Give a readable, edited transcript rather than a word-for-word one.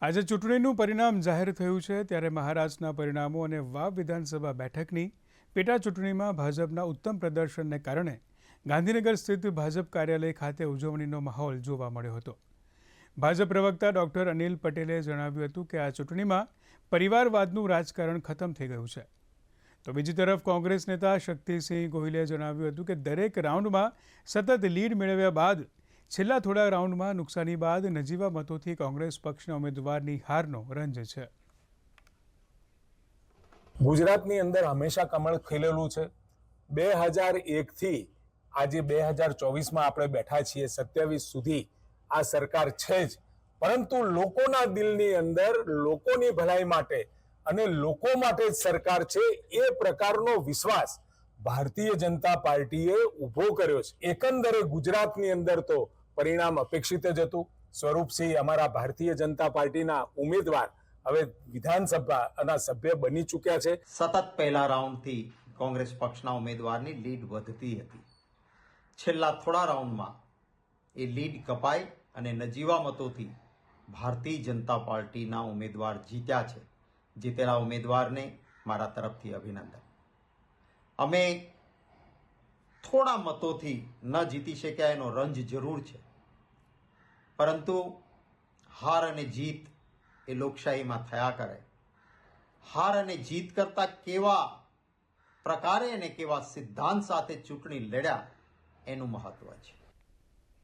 આજે ચૂંટણીનું પરિણામ જાહેર થયું છે ત્યારે મહારાષ્ટ્રના પરિણામો અને વાવ વિધાનસભા બેઠકની પેટા ચૂંટણીમાં ભાજપના ઉત્તમ પ્રદર્શનને કારણે ગાંધીનગર સ્થિત ભાજપ કાર્યાલય ખાતે ઉજવણીનો માહોલ જોવા મળ્યો હતો। ભાજપ પ્રવક્તા ડોક્ટર અનિલ પટેલે જણાવ્યું હતું કે આ ચૂંટણીમાં પરિવારવાદનું રાજકારણ ખતમ થઈ ગયું છે। તો બીજી તરફ કોંગ્રેસ નેતા શક્તિસિંહ ગોહિલે જણાવ્યું હતું કે દરેક રાઉન્ડમાં સતત લીડ મેળવ્યા બાદ છેલ્લા થોડા રાઉન્ડમાં નુકસાની બાદ નજીવા મતોથી કોંગ્રેસ પક્ષના ઉમેદવારની હારનો રંજ છે। ગુજરાતની અંદર હંમેશા કમળ ખીલેલું છે। 2001 થી આજે 2024માં આપણે બેઠા છીએ, 27 સુધી આ સરકાર છે જ, પરંતુ લોકોના દિલની અંદર લોકોની ભલાઈ માટે અને લોકો માટે જ સરકાર છે એ પ્રકારનો વિશ્વાસ ભારતીય જનતા પાર્ટીએ ઊભો કર્યો છે। એકંદરે ગુજરાતની અંદર તો પરિણામ અપેક્ષિત જ હતું। સ્વરૂપસિંહ અમારા ભારતીય જનતા પાર્ટીના ઉમેદવાર હવે વિધાનસભાના સભ્ય બની ચૂક્યા છે। સતત પહેલા રાઉન્ડથી કોંગ્રેસ પક્ષના ઉમેદવારની લીડ વધતી હતી। છેલ્લા થોડા રાઉન્ડમાં એ લીડ કપાઈ અને નજીવા મતોથી ભારતીય જનતા પાર્ટીના ઉમેદવાર જીત્યા છે। જીતેલા ઉમેદવારને મારા તરફથી અભિનંદન। અમે થોડા મતોથી ન જીતી શક્યા એનો રંજ જરૂર છે, પરંતુ હાર અને જીત એ લોકશાહીમાં થયા કરે। હાર અને જીત કરતા કેવા પ્રકારે અને કેવા સિદ્ધાંત સાથે ચૂંટણી લડ્યા એનું મહત્વ છે।